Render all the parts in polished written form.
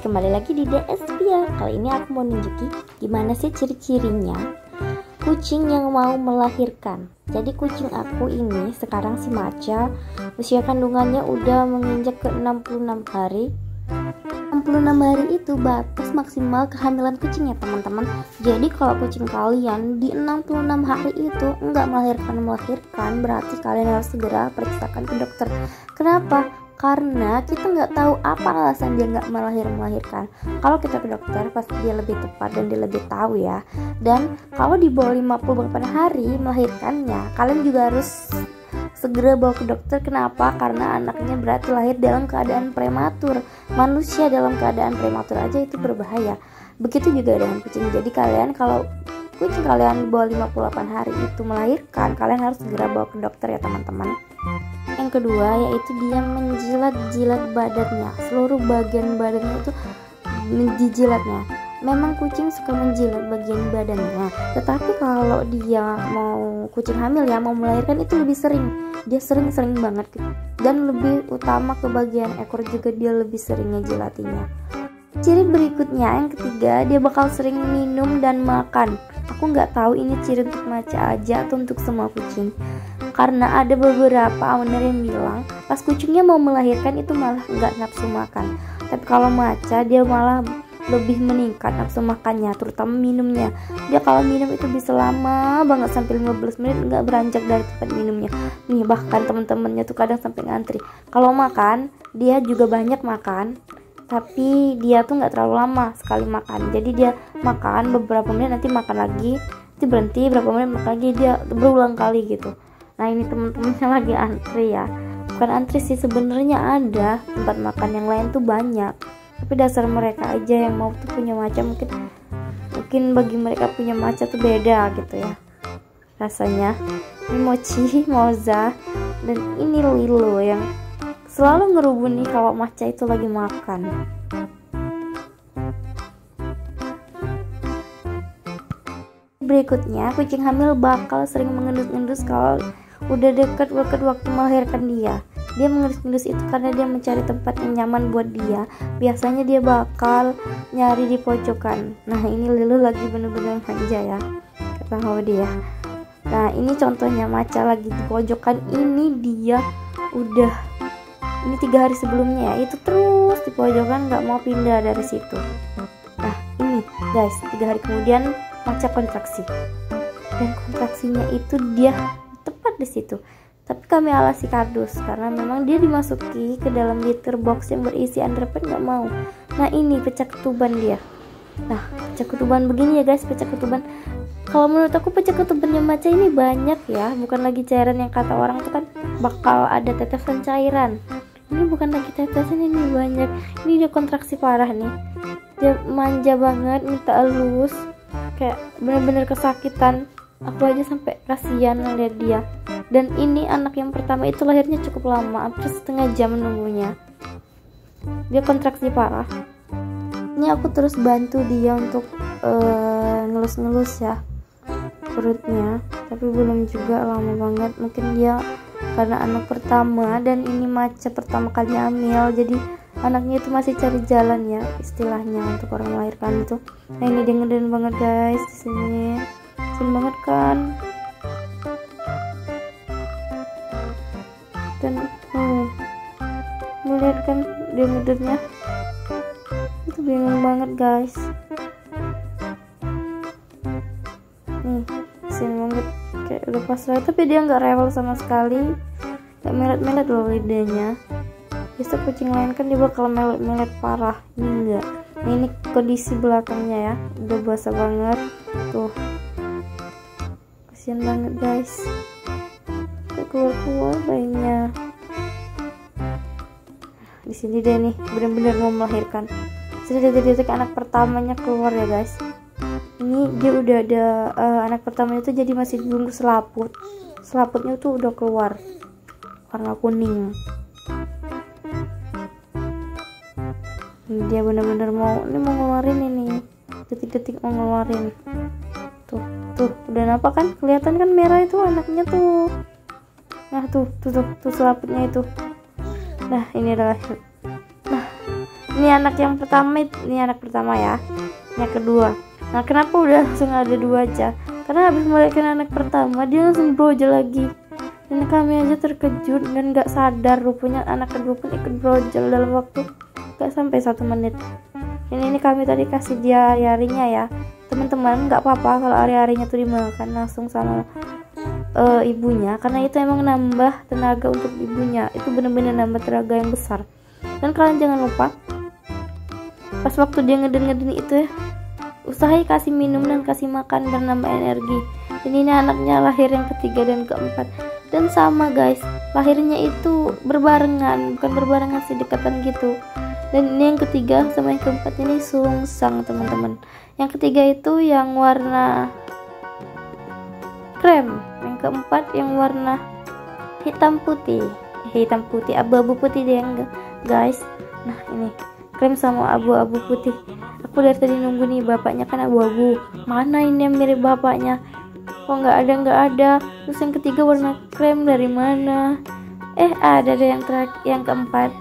kembali lagi di DS Pia. Kali ini aku mau nunjukin gimana sih ciri-cirinya kucing yang mau melahirkan. Jadi kucing aku ini sekarang si Macha, usia kandungannya udah menginjak ke 66 hari. 66 hari itu batas maksimal kehamilan kucing ya teman-teman. Jadi kalau kucing kalian di 66 hari itu enggak melahirkan, berarti kalian harus segera periksakan ke dokter. Kenapa? Karena kita nggak tahu apa alasan dia nggak melahirkan. Kalau kita ke dokter pasti dia lebih tepat dan dia lebih tahu ya. Dan kalau di bawah 58 hari melahirkannya, kalian juga harus segera bawa ke dokter. Kenapa? Karena anaknya berarti lahir dalam keadaan prematur. Manusia dalam keadaan prematur aja itu berbahaya. Begitu juga dengan kucing. Jadi kalian kalau kucing kalian di bawah 58 hari itu melahirkan, kalian harus segera bawa ke dokter ya teman-teman. Yang kedua yaitu dia menjilat-jilat badannya, seluruh bagian badannya itu menjilatnya. Memang kucing suka menjilat bagian badannya, tetapi kalau dia mau kucing hamil ya mau melahirkan itu lebih sering. Dia sering banget dan lebih utama ke bagian ekor juga dia lebih sering ngejilatinya. Ciri berikutnya yang ketiga, dia bakal sering minum dan makan. Aku nggak tahu ini ciri untuk Macha aja atau untuk semua kucing. Karena ada beberapa owner yang bilang pas kucingnya mau melahirkan itu malah nggak nafsu makan. Tapi kalau Macha dia malah lebih meningkat nafsu makannya, terutama minumnya. Dia kalau minum itu bisa lama banget sampai 15 menit nggak beranjak dari tempat minumnya. Nih bahkan temen-temennya tuh kadang sampai ngantri. Kalau makan dia juga banyak makan, tapi dia tuh nggak terlalu lama sekali makan. Jadi dia makan beberapa menit nanti makan lagi, nanti berhenti berapa menit makan lagi, dia berulang kali gitu. Nah ini temen-temennya lagi antri ya. Bukan antri sih, sebenarnya ada tempat makan yang lain tuh banyak, tapi dasar mereka aja yang mau tuh punya Macha. Mungkin bagi mereka punya Macha tuh beda gitu ya rasanya. Ini Mochi, Moza, dan ini Lilo yang selalu ngerubuni kalau Macha itu lagi makan. Berikutnya, kucing hamil bakal sering mengendus-endus kalau udah deket waktu melahirkan dia. Dia mengendus-endus itu karena dia mencari tempat yang nyaman buat dia. Biasanya dia bakal nyari di pojokan. Nah ini Lilo lagi bener-bener manja ya, ketawa dia. Nah ini contohnya Macha lagi di pojokan. Ini dia udah, ini 3 hari sebelumnya ya, itu terus di pojokan nggak mau pindah dari situ. Nah ini guys, 3 hari kemudian Macha kontraksi, dan kontraksinya itu dia tepat di situ. Tapi kami alasi kardus karena memang dia dimasuki ke dalam litter box yang berisi underpants, nggak mau. Nah ini pecah ketuban dia. Nah pecah ketuban begini ya guys, pecah ketuban. Kalau menurut aku pecah ketubannya Macha ini banyak ya, bukan lagi cairan yang kata orang itu kan bakal ada tetesan cairan. Ini bukan lagi tetesan, ini banyak. Ini dia kontraksi parah nih. Dia manja banget, minta elus, kayak bener-bener kesakitan. Aku aja sampai kasihan ngeliat dia. Dan ini anak yang pertama itu lahirnya cukup lama, hampir setengah jam nunggunya. Dia kontraksi parah. Ini aku terus bantu dia untuk ngelus-ngelus ya perutnya, tapi belum juga, lama banget. Mungkin dia karena anak pertama dan ini Macha pertama kali hamil, jadi anaknya itu masih cari jalan ya istilahnya untuk orang melahirkan itu. Nah ini dia ngedan banget guys di sini, keren banget kan. Dan melihat kan dia ngedutnya itu bingung banget guys. Nih sini banget kayak udah pasrah, tapi dia nggak rewel sama sekali, kayak melet-melet loh lidahnya. Biasa kucing lain kan dia bakal melet-melet parah, ini enggak. Nah, ini kondisi belakangnya ya, udah basah banget tuh, kasian banget guys, keluar bayinya. Di sini deh nih benar-benar mau melahirkan. Sudah dari detik anak pertamanya keluar ya guys. Ini dia udah ada anak pertamanya itu, jadi masih nunggu selaputnya tuh udah keluar warna kuning. Ini dia benar-benar mau ngeluarin, ini detik-detik mau ngeluarin. Tuh udah nampak kan, kelihatan kan merah itu anaknya tuh. Nah tuh selaputnya itu. Nah ini adalah, nah Ini anak yang pertama, ini anak pertama ya. Yang kedua. Nah, kenapa udah langsung ada 2 aja? Karena habis melahirkan anak pertama dia langsung brojol lagi. Dan kami aja terkejut dan gak sadar rupanya anak kedua pun ikut brojol dalam waktu gak sampai 1 menit. Ini kami tadi kasih dia hari-harinya ya. Teman-teman, nggak apa-apa kalau hari-harinya tuh dimakan langsung sama ibunya, karena itu emang nambah tenaga untuk ibunya. Itu bener-bener nambah tenaga yang besar. Dan kalian jangan lupa pas waktu dia ngeden-ngeden itu ya, usahain kasih minum dan kasih makan dan nambah energi. Dan ini anaknya lahir yang ketiga dan keempat, dan sama guys, lahirnya itu berbarengan, bukan berbarengan sih, dekatan gitu. Dan ini yang ketiga sama yang keempat ini sungsang teman-teman. Yang ketiga itu yang warna krem, yang keempat yang warna hitam putih, abu-abu putih deh guys. Nah ini krem sama abu-abu putih. Aku dari tadi nunggu nih, bapaknya kan abu-abu, mana ini yang mirip bapaknya? Kok nggak ada. Terus yang ketiga warna krem, dari mana? Ada deh yang keempat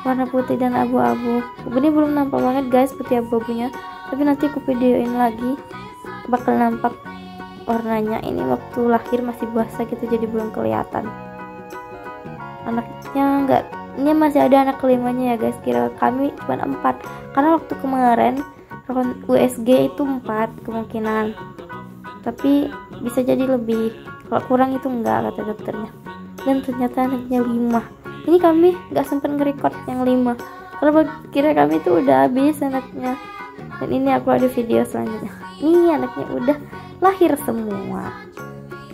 warna putih dan abu-abu. Ini belum nampak banget guys putih abu-abunya, tapi nanti aku videoin lagi, bakal nampak warnanya. Ini waktu lahir masih basah gitu, jadi belum kelihatan. Anaknya enggak, ini masih ada anak kelimanya ya guys. Kira kami cuma 4, karena waktu kemarin USG itu 4 kemungkinan, tapi bisa jadi lebih. Kalau kurang itu enggak kata dokternya. Dan ternyata anaknya 5. Ini kami nggak sempat nge-record yang 5 karena kira kami itu udah habis anaknya. Dan ini aku ada video selanjutnya. Nih anaknya udah lahir semua,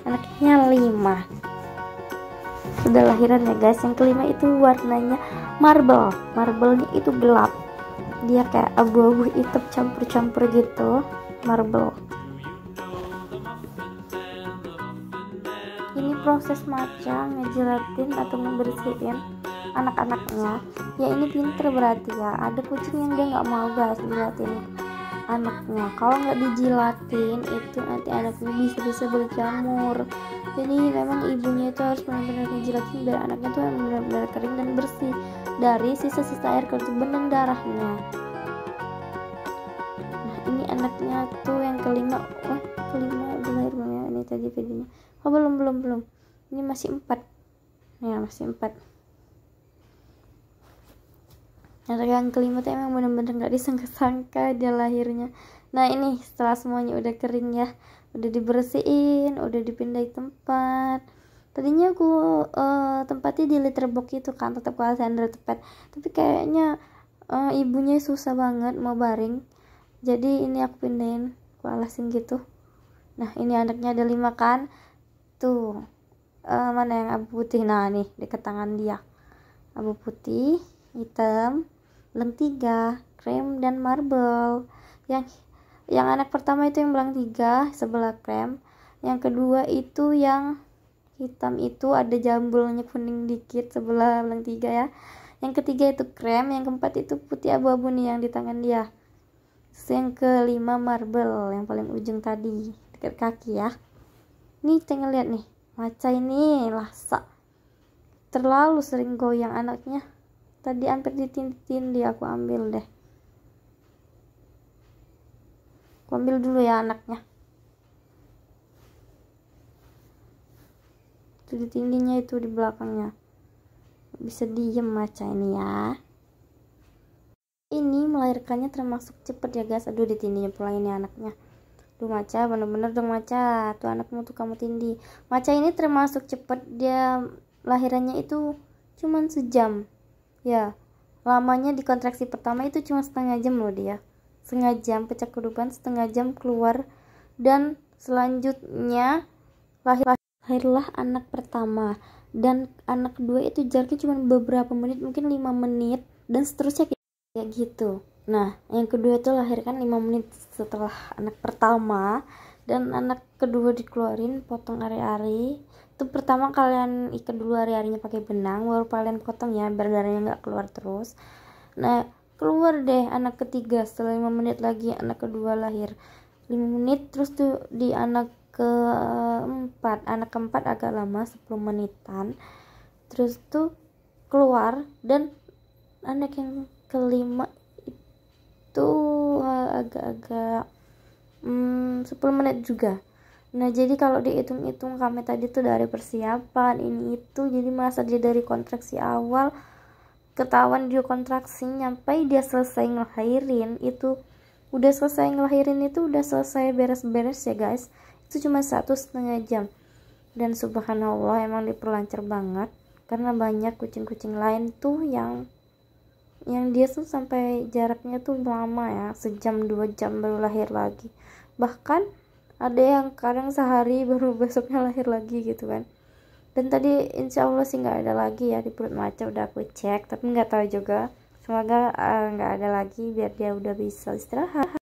anaknya 5 sudah lahiran ya guys. Yang kelima itu warnanya marblenya itu gelap, dia kayak abu-abu hitam campur-campur gitu, marble. Ini proses maca ngejelatin atau ngebersihin anak-anaknya ya. Ini pinter berarti ya. Ada kucing yang dia nggak mau guys jilatin anaknya. Kalau nggak dijilatin itu nanti anaknya bisa berjamur. Jadi memang ibunya itu harus benar-benar ngejilatin biar anaknya tuh benar-benar kering dan bersih dari sisa-sisa air kerutu benang darahnya. Nah ini anaknya tuh yang kelima. Kelima udah lahir belum ya? Ini tadi videonya. Oh belum. Ini masih 4. Ya masih 4. Yang kelima tuh emang bener-bener gak disangka-sangka dia lahirnya. Nah ini setelah semuanya udah kering ya, udah dibersihin, udah dipindahin tempat. Tadinya aku tempatnya di litter box itu kan, tetap ke Alexander Tepet, tapi kayaknya ibunya susah banget mau baring, jadi ini aku pindahin ke alasin gitu. Nah ini anaknya ada 5 kan tuh. Mana yang abu putih? Nah nih dekat tangan dia, abu putih, hitam, belang 3, krem dan marble. Yang anak pertama itu yang belang 3 sebelah krem, yang kedua itu yang hitam itu ada jambulnya kuning dikit sebelah belang 3 ya. Yang ketiga itu krem, yang keempat itu putih abu-abu nih yang di tangan dia. Terus yang kelima marble yang paling ujung tadi dekat kaki ya. Nih tinggal lihat nih, maca ini lasa terlalu sering goyang anaknya. Tadi hampir ditindih, aku ambil deh. Aku ambil dulu ya anaknya. Itu ditindihnya itu di belakangnya. Bisa diem maca ini ya. Ini melahirkannya termasuk cepet ya guys. Aduh ditindihnya pula ini anaknya. Duh maca, bener-bener dong maca. Tuh anakmu tuh kamu tindih. Maca ini termasuk cepet, dia lahirannya itu cuman sejam. Ya, lamanya di kontraksi pertama itu cuma setengah jam loh dia. Setengah jam pecah kedupan, setengah jam keluar. Dan selanjutnya lahirlah anak pertama. Dan anak kedua itu jaraknya cuma beberapa menit, mungkin 5 menit. Dan seterusnya kayak gitu. Nah, yang kedua itu lahirkan 5 menit setelah anak pertama. Dan anak kedua dikeluarin, potong ari-ari. Itu pertama kalian ikat dulu ari-arinya pakai benang, baru kalian potong ya biar darahnya nggak keluar terus. Nah keluar deh anak ketiga setelah 5 menit lagi anak kedua lahir. 5 menit terus tuh di anak keempat. Anak keempat agak lama 10 menitan. Terus tuh keluar dan anak yang kelima tuh agak-agak 10 menit juga. Nah jadi kalau dihitung-hitung kami tadi tuh dari persiapan ini itu, jadi masa dia dari kontraksi awal ketahuan dia kontraksi sampai dia selesai ngelahirin itu udah selesai beres-beres ya guys, itu cuma 1,5 jam. Dan subhanallah emang diperlancar banget karena banyak kucing-kucing lain tuh yang dia tuh sampai jaraknya tuh lama ya, sejam 2 jam baru lahir lagi, bahkan ada yang kadang sehari baru besoknya lahir lagi gitu kan. Dan tadi insya Allah sih nggak ada lagi ya di perut Maca, udah aku cek tapi nggak tahu juga, semoga nggak ada lagi biar dia udah bisa istirahat.